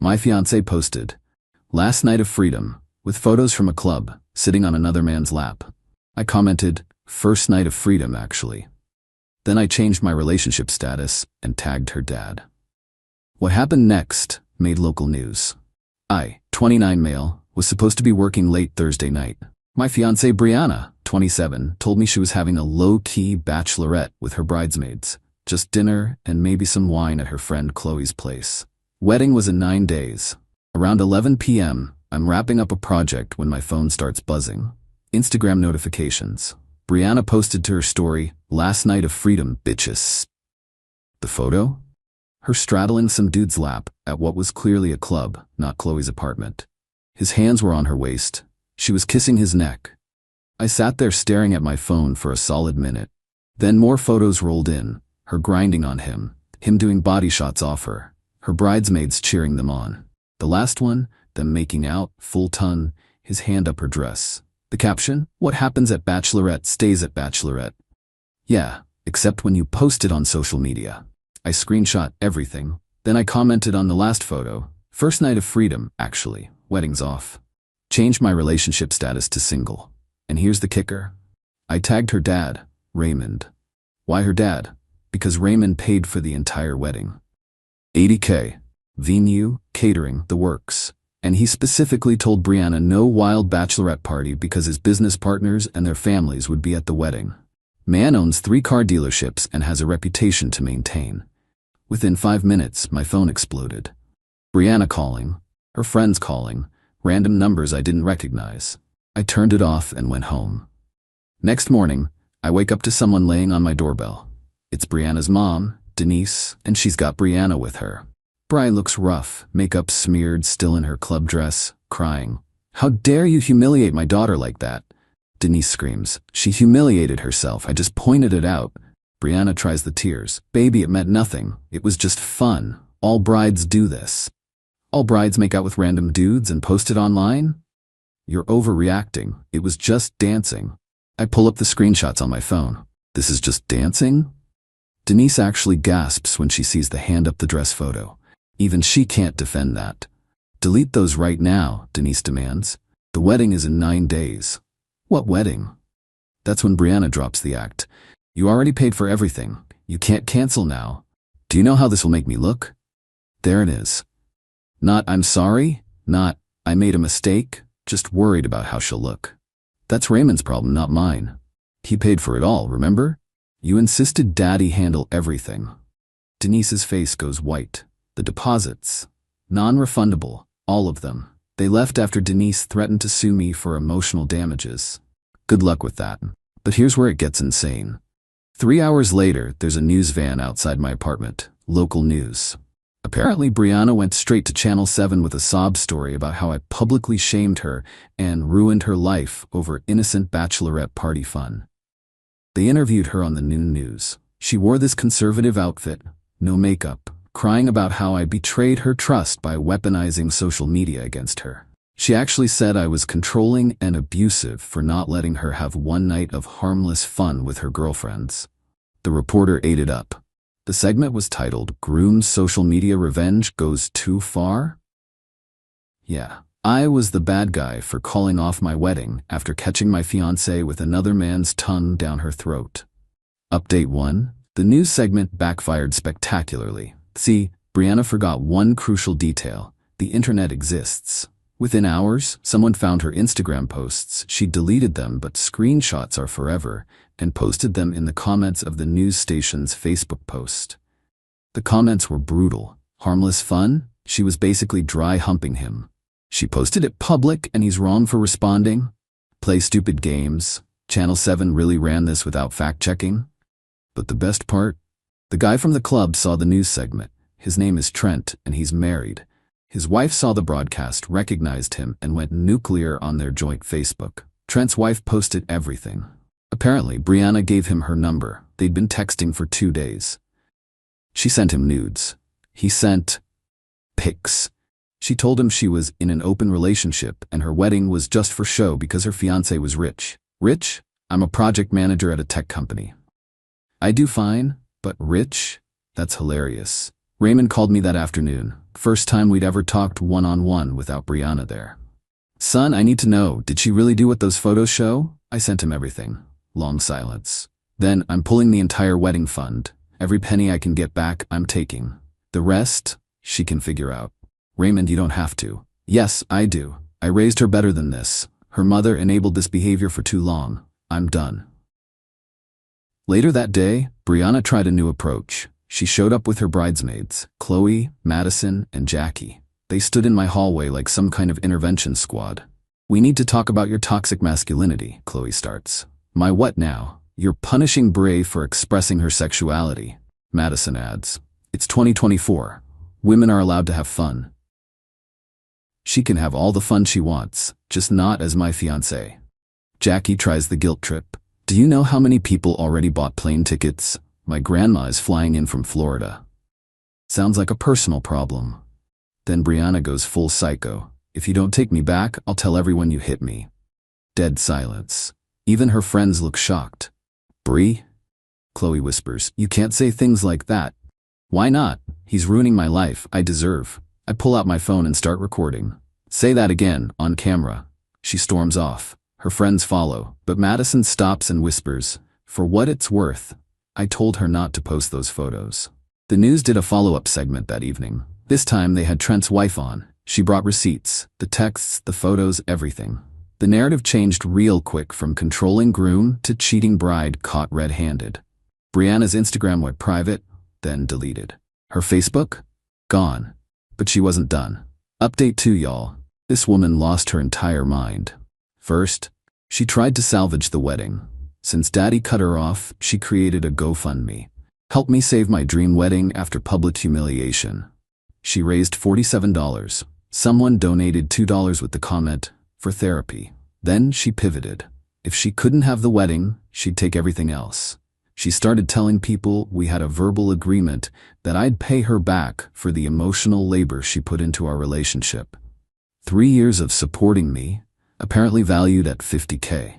My fiancé posted, "Last night of freedom," with photos from a club, sitting on another man's lap. I commented, "First night of freedom, actually." Then I changed my relationship status and tagged her dad. What happened next made local news. I, 29 male, was supposed to be working late Thursday night. My fiancée Brianna, 27, told me she was having a low-key bachelorette with her bridesmaids, just dinner and maybe some wine at her friend Qley's place. Wedding was in 9 days. Around 11 p.m., I'm wrapping up a project when my phone starts buzzing. Instagram notifications. Brianna posted to her story, "Last night of freedom, bitches." The photo? Her straddling some dude's lap at what was clearly a club, not Qley's apartment. His hands were on her waist. She was kissing his neck. I sat there staring at my phone for a solid minute. Then more photos rolled in, her grinding on him doing body shots off her bridesmaids cheering them on. The last one, them making out, full ton, his hand up her dress. The caption, "What happens at bachelorette stays at bachelorette." Yeah, except when you post it on social media. I screenshot everything. Then I commented on the last photo, "First night of freedom, actually, wedding's off." Changed my relationship status to single. And here's the kicker. I tagged her dad, Raymond. Why her dad? Because Raymond paid for the entire wedding. $80K. Venue, catering, the works. And he specifically told Brianna no wild bachelorette party because his business partners and their families would be at the wedding. Man owns 3 car dealerships and has a reputation to maintain. Within 5 minutes, my phone exploded. Brianna calling, her friends calling, random numbers I didn't recognize. I turned it off and went home. Next morning, I wake up to someone laying on my doorbell. It's Brianna's mom, Denise, and she's got Brianna with her. Bri looks rough, makeup smeared, still in her club dress, crying. "How dare you humiliate my daughter like that?" Denise screams. "She humiliated herself, I just pointed it out." Brianna tries the tears. "Baby, it meant nothing. It was just fun. All brides do this." All brides make out with random dudes and post it online? You're overreacting. It was just dancing. I pull up the screenshots on my phone. This is just dancing? Denise actually gasps when she sees the hand up the dress photo. Even she can't defend that. "Delete those right now," Denise demands. "The wedding is in 9 days." "What wedding?" That's when Brianna drops the act. "You already paid for everything. You can't cancel now. Do you know how this will make me look?" There it is. Not "I'm sorry," not "I made a mistake," just worried about how she'll look. That's Raymond's problem, not mine. He paid for it all, remember? You insisted Daddy handle everything. Denise's face goes white. The deposits. Non-refundable. All of them. They left after Denise threatened to sue me for emotional damages. Good luck with that. But here's where it gets insane. 3 hours later, there's a news van outside my apartment. Local news. Apparently, Brianna went straight to Channel 7 with a sob story about how I publicly shamed her and ruined her life over innocent bachelorette party fun. They interviewed her on the noon news. She wore this conservative outfit, no makeup, crying about how I betrayed her trust by weaponizing social media against her. She actually said I was controlling and abusive for not letting her have one night of harmless fun with her girlfriends. The reporter ate it up. The segment was titled, "Groom's Social Media Revenge Goes Too Far?" Yeah, I was the bad guy for calling off my wedding after catching my fiancée with another man's tongue down her throat. Update 1. The news segment backfired spectacularly. See, Brianna forgot one crucial detail. The internet exists. Within hours, someone found her Instagram posts. She deleted them, but screenshots are forever, and posted them in the comments of the news station's Facebook post. The comments were brutal. Harmless fun? She was basically dry humping him. She posted it public and he's wrong for responding? Play stupid games? Channel 7 really ran this without fact-checking? But the best part? The guy from the club saw the news segment. His name is Trent, and he's married. His wife saw the broadcast, recognized him, and went nuclear on their joint Facebook. Trent's wife posted everything. Apparently, Brianna gave him her number. They'd been texting for 2 days. She sent him nudes. He sent pics. She told him she was in an open relationship and her wedding was just for show because her fiancé was rich. Rich? I'm a project manager at a tech company. I do fine, but rich? That's hilarious. Raymond called me that afternoon, first time we'd ever talked one-on-one without Brianna there. Son, I need to know, did she really do what those photos show? I sent him everything. Long silence. Then, I'm pulling the entire wedding fund. Every penny I can get back, I'm taking. The rest, she can figure out. Raymond, you don't have to. Yes, I do. I raised her better than this. Her mother enabled this behavior for too long. I'm done. Later that day, Brianna tried a new approach. She showed up with her bridesmaids, Qley, Madison, and Jackie. They stood in my hallway like some kind of intervention squad. We need to talk about your toxic masculinity, Qley starts. My what now? You're punishing Bray for expressing her sexuality, Madison adds. It's 2024. Women are allowed to have fun. She can have all the fun she wants, just not as my fiancé. Jackie tries the guilt trip. Do you know how many people already bought plane tickets? My grandma is flying in from Florida. Sounds like a personal problem. Then Brianna goes full psycho. If you don't take me back, I'll tell everyone you hit me. Dead silence. Even her friends look shocked. Bri? Qley whispers, you can't say things like that. Why not? He's ruining my life, I deserve. I pull out my phone and start recording. Say that again, on camera. She storms off. Her friends follow, but Madison stops and whispers, for what it's worth. I told her not to post those photos. The news did a follow-up segment that evening. This time they had Trent's wife on. She brought receipts, the texts, the photos, everything. The narrative changed real quick from controlling groom to cheating bride caught red-handed. Brianna's Instagram went private, then deleted. Her Facebook? Gone. But she wasn't done. Update 2, y'all. This woman lost her entire mind. First, she tried to salvage the wedding. Since Daddy cut her off, she created a GoFundMe. Help me save my dream wedding after public humiliation. She raised $47. Someone donated $2 with the comment, for therapy. Then she pivoted. If she couldn't have the wedding, she'd take everything else. She started telling people we had a verbal agreement that I'd pay her back for the emotional labor she put into our relationship. 3 years of supporting me, apparently valued at $50K.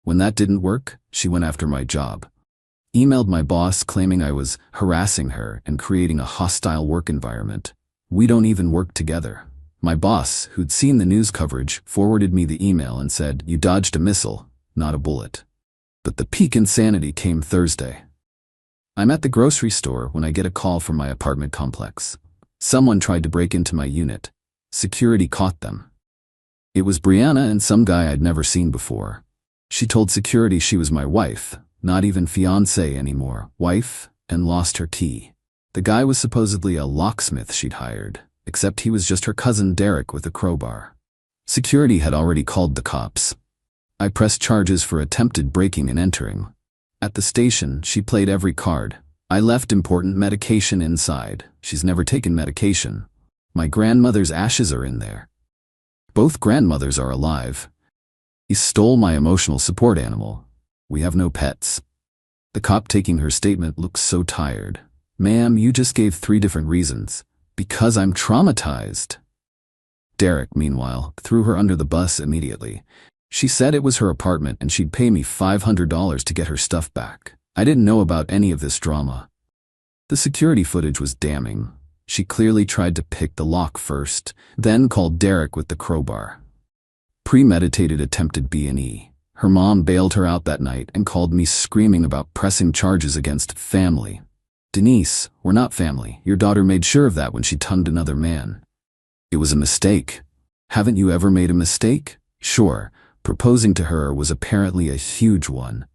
When that didn't work, she went after my job. Emailed my boss claiming I was harassing her and creating a hostile work environment. We don't even work together. My boss, who'd seen the news coverage, forwarded me the email and said, you dodged a missile, not a bullet. But the peak insanity came Thursday. I'm at the grocery store when I get a call from my apartment complex. Someone tried to break into my unit. Security caught them. It was Brianna and some guy I'd never seen before. She told security she was my wife, not even fiancée anymore, wife, and lost her key. The guy was supposedly a locksmith she'd hired, except he was just her cousin Derek with a crowbar. Security had already called the cops. I pressed charges for attempted breaking and entering. At the station, she played every card. I left important medication inside. She's never taken medication. My grandmother's ashes are in there. Both grandmothers are alive. He stole my emotional support animal. We have no pets. The cop taking her statement looks so tired. Ma'am, you just gave 3 different reasons. Because I'm traumatized. Derek, meanwhile, threw her under the bus immediately. She said it was her apartment and she'd pay me $500 to get her stuff back. I didn't know about any of this drama. The security footage was damning. She clearly tried to pick the lock first, then called Derek with the crowbar. Premeditated attempted B&E. Her mom bailed her out that night and called me screaming about pressing charges against family. Denise, we're not family. Your daughter made sure of that when she tongued another man. It was a mistake. Haven't you ever made a mistake? Sure, proposing to her was apparently a huge one.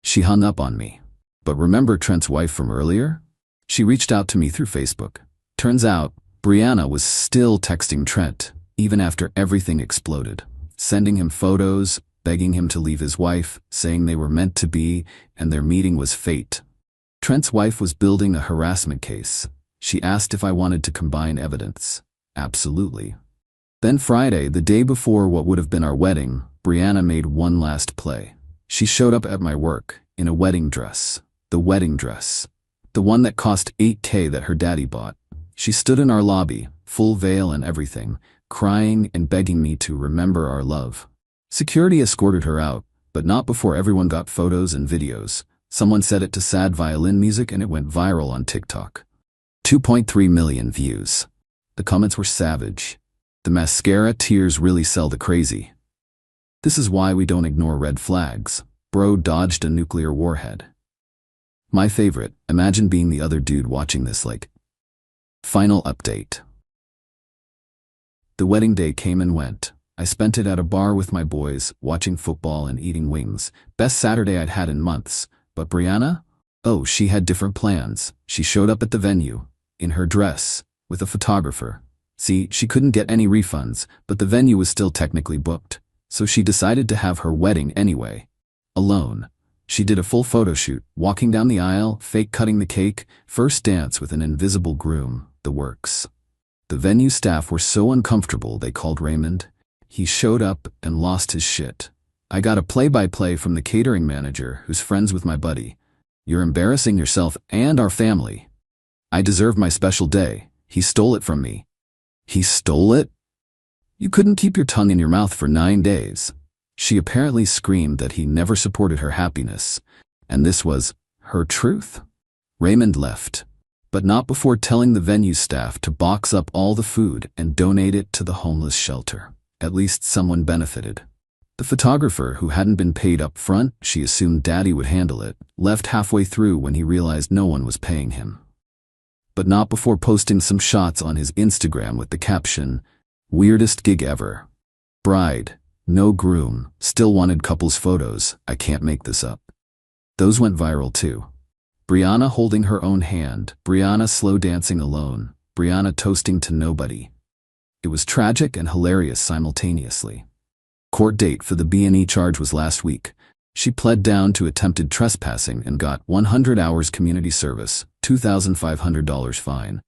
She hung up on me. But remember Trent's wife from earlier? She reached out to me through Facebook. Turns out, Brianna was still texting Trent, even after everything exploded, sending him photos, begging him to leave his wife, saying they were meant to be, and their meeting was fate. Trent's wife was building a harassment case. She asked if I wanted to combine evidence. Absolutely. Then Friday, the day before what would have been our wedding, Brianna made one last play. She showed up at my work, in a wedding dress. The wedding dress. The one that cost $8K that her daddy bought. She stood in our lobby, full veil and everything, crying and begging me to remember our love. Security escorted her out, but not before everyone got photos and videos. Someone set it to sad violin music and it went viral on TikTok. 2.3 million views. The comments were savage. The mascara tears really sell the crazy. This is why we don't ignore red flags. Bro dodged a nuclear warhead. My favorite, imagine being the other dude watching this like. Final update. The wedding day came and went. I spent it at a bar with my boys, watching football and eating wings. Best Saturday I'd had in months. But Brianna? Oh, she had different plans. She showed up at the venue, in her dress, with a photographer. See, she couldn't get any refunds, but the venue was still technically booked. So she decided to have her wedding anyway. Alone. She did a full photo shoot, walking down the aisle, fake cutting the cake, first dance with an invisible groom, the works. The venue staff were so uncomfortable they called Raymond. He showed up and lost his shit. I got a play-by-play from the catering manager who's friends with my buddy. You're embarrassing yourself and our family. I deserve my special day. He stole it from me. He stole it? You couldn't keep your tongue in your mouth for 9 days. She apparently screamed that he never supported her happiness, and this was her truth. Raymond left, but not before telling the venue staff to box up all the food and donate it to the homeless shelter. At least someone benefited. The photographer, who hadn't been paid up front, she assumed Daddy would handle it, left halfway through when he realized no one was paying him. But not before posting some shots on his Instagram with the caption, "Weirdest gig ever. Bride, no groom, still wanted couples photos, I can't make this up." Those went viral too. Brianna holding her own hand, Brianna slow dancing alone, Brianna toasting to nobody. It was tragic and hilarious simultaneously. Court date for the B&E charge was last week. She pled down to attempted trespassing and got 100 hours community service, $2,500 fine.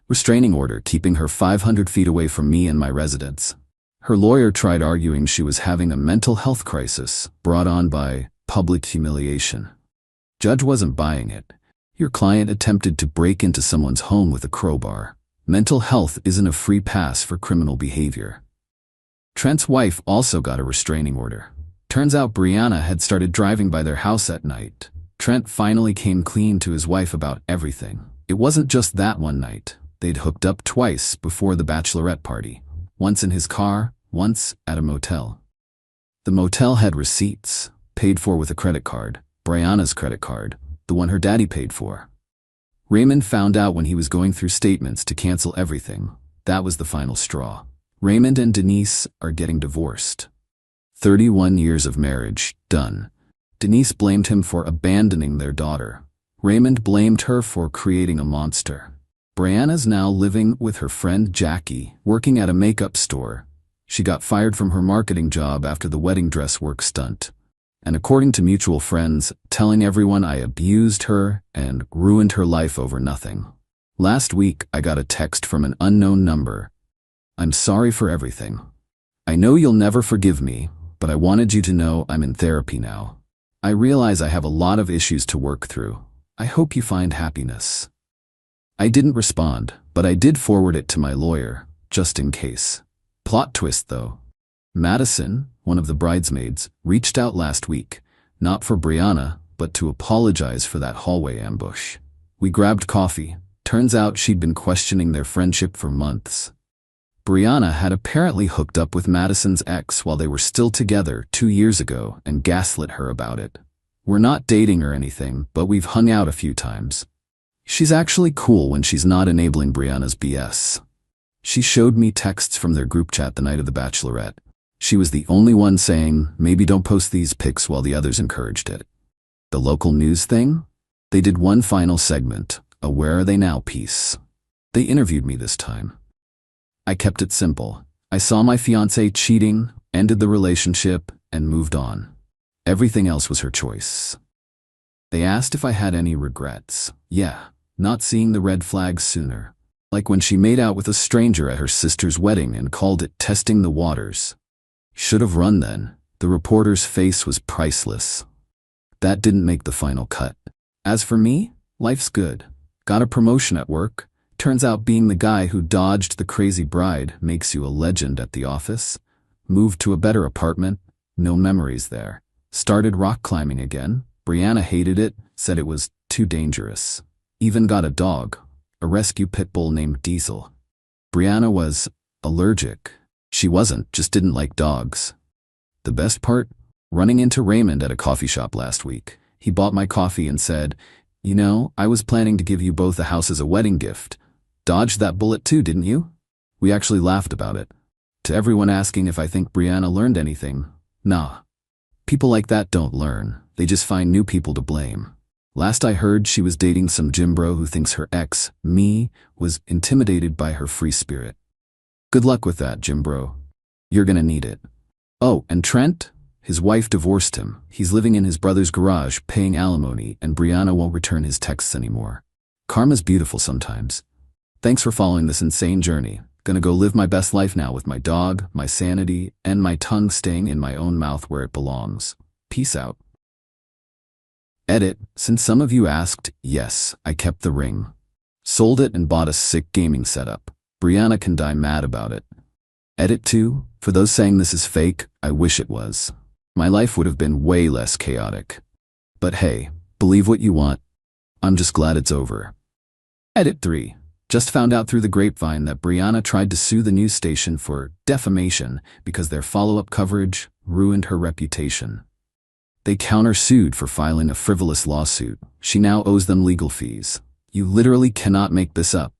Restraining order keeping her 500 feet away from me and my residence. Her lawyer tried arguing she was having a mental health crisis brought on by public humiliation. Judge wasn't buying it. Your client attempted to break into someone's home with a crowbar. Mental health isn't a free pass for criminal behavior. Trent's wife also got a restraining order. Turns out Brianna had started driving by their house at night. Trent finally came clean to his wife about everything. It wasn't just that one night. They'd hooked up twice before the bachelorette party. Once in his car, once at a motel. The motel had receipts, paid for with a credit card, Brianna's credit card, the one her daddy paid for. Raymond found out when he was going through statements to cancel everything. That was the final straw. Raymond and Denise are getting divorced. 31 years of marriage, done. Denise blamed him for abandoning their daughter. Raymond blamed her for creating a monster. Brianna's now living with her friend Jackie, working at a makeup store. She got fired from her marketing job after the wedding dress work stunt. And according to mutual friends, telling everyone I abused her and ruined her life over nothing. Last week, I got a text from an unknown number. "I'm sorry for everything. I know you'll never forgive me, but I wanted you to know I'm in therapy now. I realize I have a lot of issues to work through. I hope you find happiness." I didn't respond, but I did forward it to my lawyer, just in case. Plot twist though. Madison, one of the bridesmaids, reached out last week, not for Brianna, but to apologize for that hallway ambush. We grabbed coffee. Turns out she'd been questioning their friendship for months. Brianna had apparently hooked up with Madison's ex while they were still together 2 years ago and gaslit her about it. We're not dating or anything, but we've hung out a few times. She's actually cool when she's not enabling Brianna's BS. She showed me texts from their group chat the night of the bachelorette. She was the only one saying, maybe don't post these pics, while the others encouraged it. The local news thing? They did one final segment, a "Where Are They Now" piece. They interviewed me this time. I kept it simple. I saw my fiancé cheating, ended the relationship, and moved on. Everything else was her choice. They asked if I had any regrets. Yeah, not seeing the red flags sooner. Like when she made out with a stranger at her sister's wedding and called it testing the waters. Should have run then. The reporter's face was priceless. That didn't make the final cut. As for me, life's good. Got a promotion at work. Turns out being the guy who dodged the crazy bride makes you a legend at the office. Moved to a better apartment. No memories there. Started rock climbing again. Brianna hated it, said it was too dangerous. Even got a dog. a rescue pit bull named Diesel. Brianna was allergic. She wasn't, just didn't like dogs. The best part? Running into Raymond at a coffee shop last week. He bought my coffee and said, "You know, I was planning to give you both a house as a wedding gift. Dodged that bullet too, didn't you?" We actually laughed about it. To everyone asking if I think Brianna learned anything, nah. People like that don't learn, they just find new people to blame. Last I heard, she was dating some gym bro who thinks her ex, me, was intimidated by her free spirit. Good luck with that, gym bro. You're gonna need it. Oh, and Trent? His wife divorced him. He's living in his brother's garage, paying alimony, and Brianna won't return his texts anymore. Karma's beautiful sometimes. Thanks for following this insane journey. Gonna go live my best life now with my dog, my sanity, and my tongue staying in my own mouth where it belongs. Peace out. Edit. Since some of you asked, yes, I kept the ring. Sold it and bought a sick gaming setup. Brianna can die mad about it. Edit 2. For those saying this is fake, I wish it was. My life would have been way less chaotic. But hey, believe what you want. I'm just glad it's over. Edit 3. Just found out through the grapevine that Brianna tried to sue the news station for defamation because their follow-up coverage ruined her reputation. They countersued for filing a frivolous lawsuit. She now owes them legal fees. You literally cannot make this up.